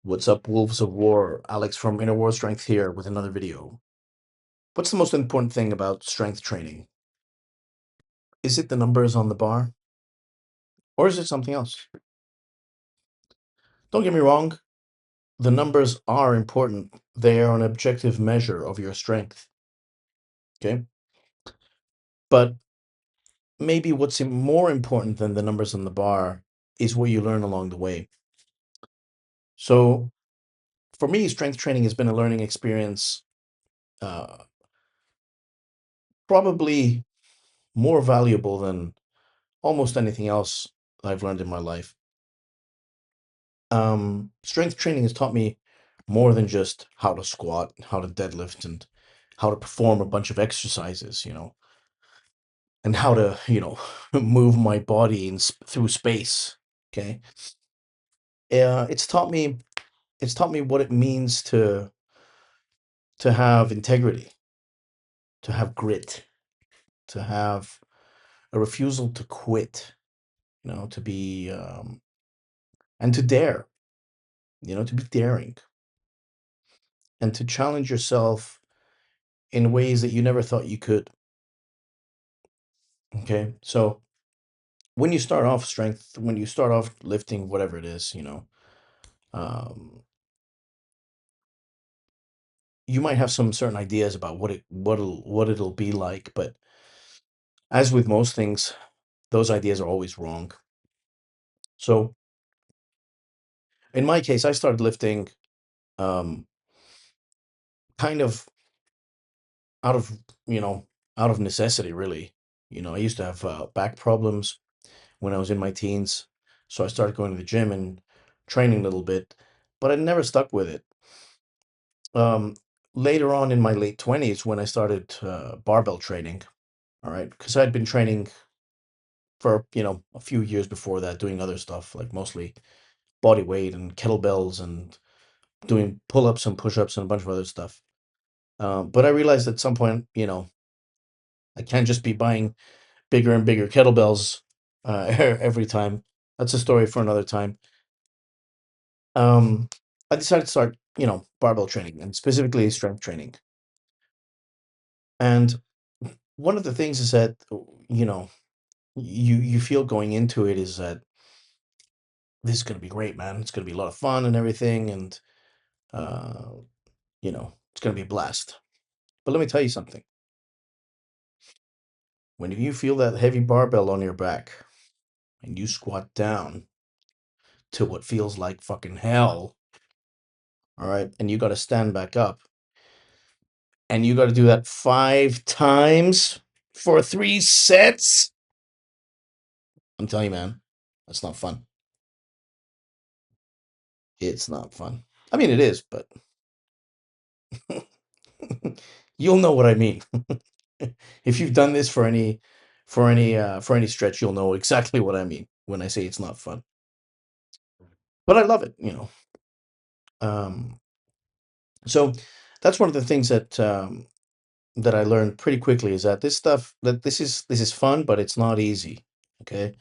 What's up, Wolves of War? Alex from Inner War Strength here with another video. What's the most important thing about strength training? Is it the numbers on the bar? Or is it something else? Don't get me wrong, the numbers are important. They are an objective measure of your strength. Okay? But maybe what's more important than the numbers on the bar is what you learn along the way. So for me, strength training has been a learning experience, uh, probably more valuable than almost anything else I've learned in my life. Strength training has taught me more than just how to squat, how to deadlift, and how to perform a bunch of exercises, and how to, move my body through space. Okay. It's taught me, what it means to have integrity, to have grit, to have a refusal to quit, to be, and to dare, to be daring and to challenge yourself in ways that you never thought you could. Okay. So, when you start off lifting whatever it is, um, you might have some certain ideas about what it'll be like, but as with most things, those ideas are always wrong. So in my case, I started lifting um, kind of out of you know out of necessity, really. I used to have back problems when I was in my teens, so I started going to the gym and training a little bit, but I never stuck with it. Um, Later on in my late 20s, when I started barbell training, all right, because I'd been training for, a few years before that, doing other stuff, like mostly body weight and kettlebells and doing pull-ups and push-ups and a bunch of other stuff. But I realized at some point, I can't just be buying bigger and bigger kettlebells every time. That's a story for another time. Um, I decided to start, barbell training and specifically strength training. And one of the things is that, you feel going into it is that this is going to be great, man. It's going to be a lot of fun and everything, and uh, it's going to be a blast. But let me tell you something. When you feel that heavy barbell on your back and you squat down to what feels like fucking hell, all right, and you got to stand back up, and you got to do that 5 times for 3 sets. I'm telling you, man, that's not fun. It's not fun. I mean, it is, but you'll know what I mean. If you've done this for any stretch, you'll know exactly what I mean when I say it's not fun. But I love it. Um, so that's one of the things that I learned pretty quickly is that this is fun, but it's not easy. Okay,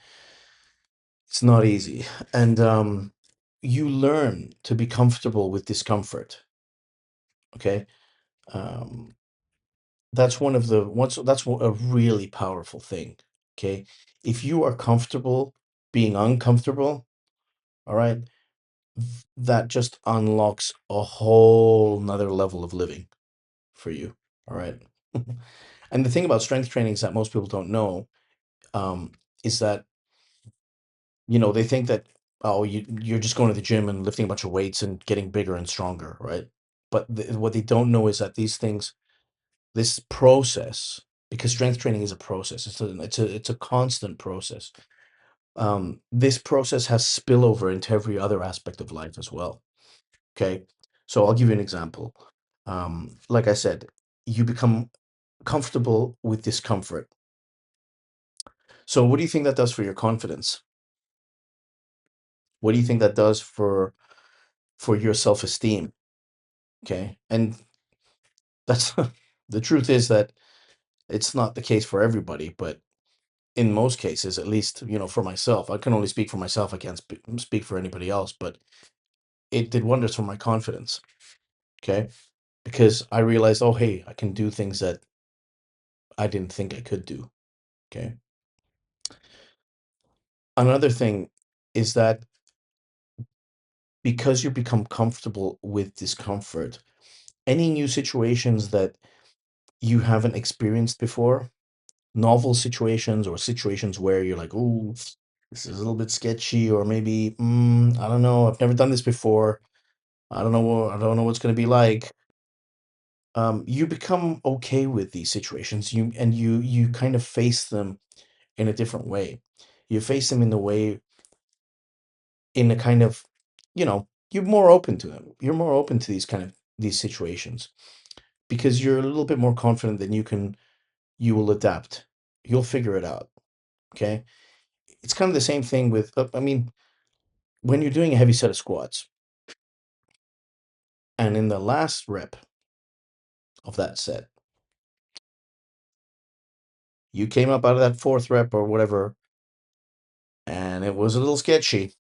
it's not easy, and you learn to be comfortable with discomfort. Okay, um, that's a really powerful thing. Okay, if you are comfortable being uncomfortable, all right, that just unlocks a whole nother level of living for you. All right. And the thing about strength training is that most people don't know, um, is that, they think that, oh, you're just going to the gym and lifting a bunch of weights and getting bigger and stronger, right? But what they don't know is that this process, because strength training is a process, it's a constant process. This process has spillover into every other aspect of life as well. Okay. So I'll give you an example. Like I said, you become comfortable with discomfort. So what do you think that does for your confidence? What do you think that does for your self-esteem? Okay. And that's the truth is that it's not the case for everybody, but in most cases, at least, for myself, I can only speak for myself. I can't speak for anybody else, but it did wonders for my confidence. Okay. Because I realized, oh, hey, I can do things that I didn't think I could do. Okay. Another thing is that because you become comfortable with discomfort, any new situations that you haven't experienced before, novel situations or situations where you're like, "Ooh, this is a little bit sketchy," or maybe, I don't know, I've never done this before. I don't know what's going to be like. You become okay with these situations. You kind of face them in a different way. You face them in the way in a kind of, you're more open to them. You're more open to these situations because you're a little bit more confident that you will adapt. You'll figure it out. Okay. It's kind of the same thing with, I mean, when you're doing a heavy set of squats and in the last rep of that set, you came up out of that fourth rep or whatever, and it was a little sketchy,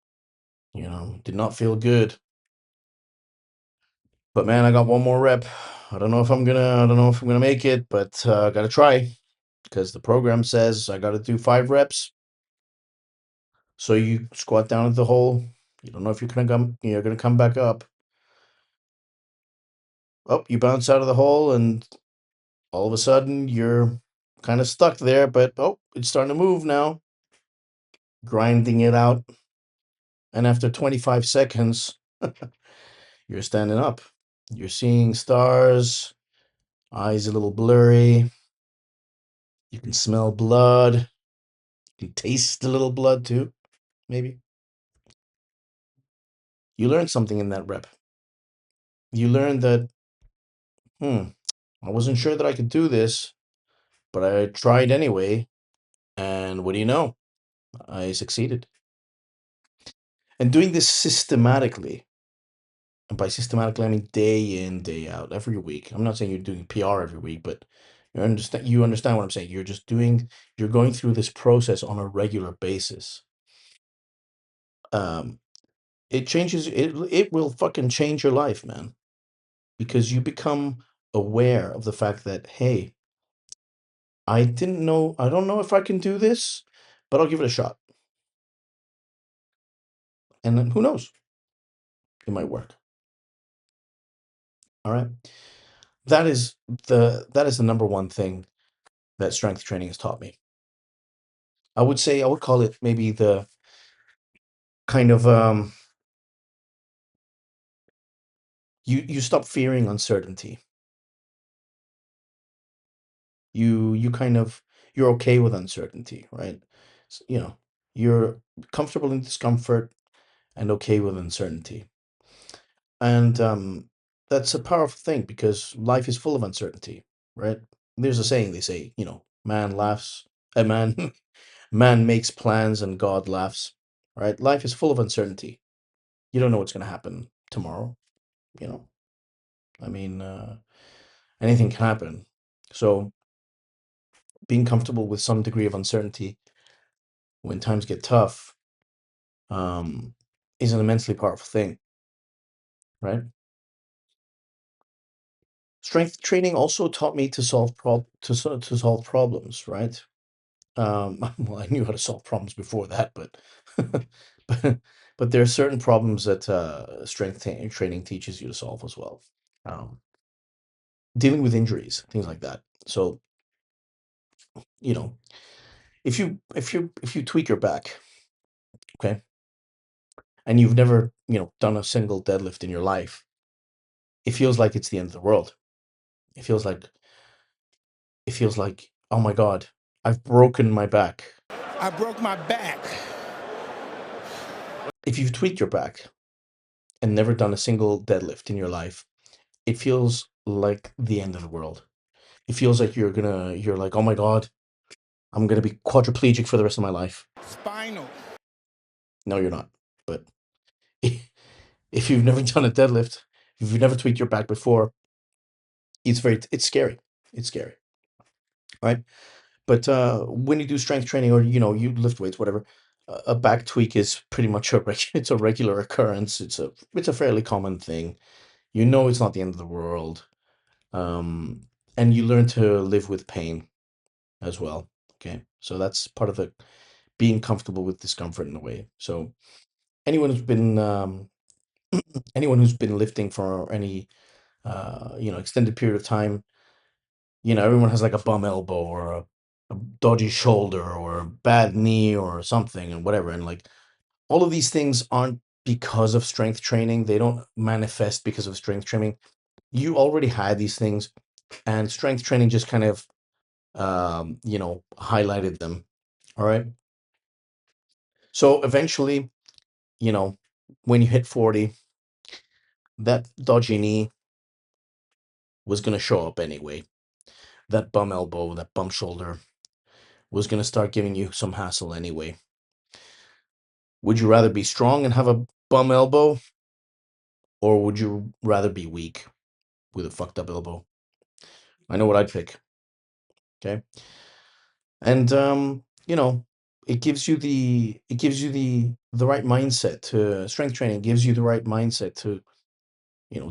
did not feel good. But man, I got one more rep. I don't know if I'm gonna make it, but I gotta try because the program says I gotta do 5 reps. So you squat down at the hole. You don't know if you're gonna come back up. Oh, you bounce out of the hole, and all of a sudden you're kind of stuck there. But oh, it's starting to move now. Grinding it out, and after 25 seconds, you're standing up. You're seeing stars. Eyes a little blurry. You can smell blood. You can taste a little blood too. Maybe you learned something in that rep. You learned that, hmm, I wasn't sure that I could do this, but I tried anyway. And what do you know? I succeeded. And doing this systematically, and by systematically, I mean day in, day out, every week. I'm not saying you're doing PR every week, but you understand what I'm saying. You're going through this process on a regular basis. Um, it will fucking change your life, man, because you become aware of the fact that, hey, I don't know if I can do this, but I'll give it a shot. And then who knows? It might work. All right. That is the number one thing that strength training has taught me. I would call it maybe the kind of you stop fearing uncertainty. You kind of you're okay with uncertainty, right? You're comfortable in discomfort and okay with uncertainty. And that's a powerful thing because life is full of uncertainty, right? There's a saying, they say, man laughs, a man man makes plans and God laughs, right? Life is full of uncertainty. You don't know what's going to happen tomorrow, you know. I mean, anything can happen. So being comfortable with some degree of uncertainty when times get tough um, is an immensely powerful thing, right? Strength training also taught me to solve problems, right? Well, I knew how to solve problems before that, but but but there are certain problems that training teaches you to solve as well. Um, Dealing with injuries, things like that. So, you know, if you tweak your back, okay, and you've never, done a single deadlift in your life, it feels like it's the end of the world. It feels like oh my God, I've broken my back. I broke my back. If you've tweaked your back and never done a single deadlift in your life, it feels like the end of the world. It feels like you're like, oh my God, I'm gonna be quadriplegic for the rest of my life. Spinal. No, you're not. But if you've never done a deadlift, if you've never tweaked your back before, it's scary. It's scary, right? But when you do strength training or you lift weights, whatever, a back tweak is pretty much it's a regular occurrence. It's a fairly common thing. You know, it's not the end of the world. Um, and you learn to live with pain as well. Okay, so that's part of the being comfortable with discomfort in a way. So anyone who's been anyone who's been lifting for any extended period of time, everyone has like a bum elbow or a dodgy shoulder or a bad knee or something and whatever. And like all of these things aren't because of strength training. They don't manifest because of strength training. You already had these things, and strength training just kind of highlighted them. All right. So eventually, you know, when you hit 40, that dodgy knee was going to show up anyway. That bum elbow, that bum shoulder was going to start giving you some hassle anyway. Would you rather be strong and have a bum elbow, or would you rather be weak with a fucked up elbow? I know what I'd pick. Okay. And it gives you the right mindset to strength training gives you the right mindset to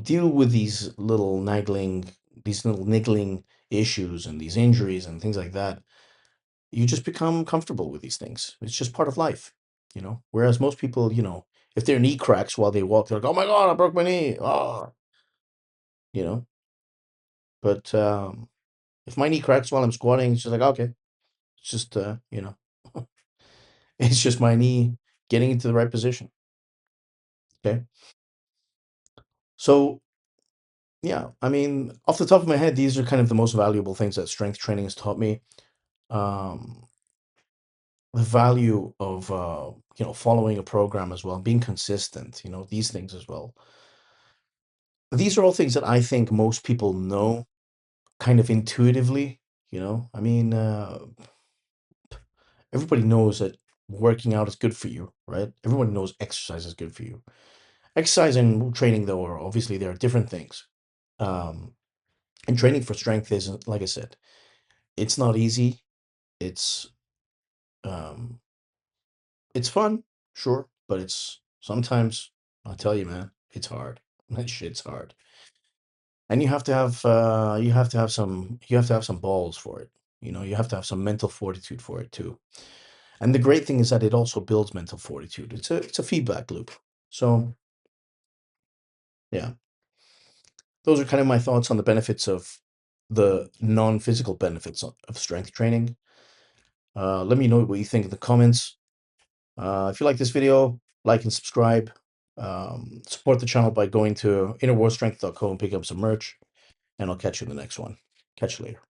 deal with these little niggling issues and these injuries and things like that. You just become comfortable with these things. It's just part of life. Whereas most people, if their knee cracks while they walk, they're like, "Oh my God, I broke my knee." Oh, you know. But if my knee cracks while I'm squatting, it's just like, okay, it's just it's just my knee getting into the right position. Okay. So yeah, I mean, off the top of my head, these are kind of the most valuable things that strength training has taught me. Um, the value of following a program as well, being consistent, these things as well. These are all things that I think most people know kind of intuitively. I mean, everybody knows that working out is good for you, right? Everyone knows exercise is good for you. Exercise and training, though, are obviously there are different things. Um, and training for strength isn't, like I said, it's not easy. It's um, it's fun, sure, but it's sometimes I'll tell you, man, it's hard. That shit's hard, and you have to have some balls for it. You have to have some mental fortitude for it too. And the great thing is that it also builds mental fortitude. It's a feedback loop. So yeah, those are kind of my thoughts on the benefits of the non-physical benefits of strength training. Let me know what you think in the comments. If you like this video, like and subscribe. Support the channel by going to innerwarstrength.co and pick up some merch. And I'll catch you in the next one. Catch you later.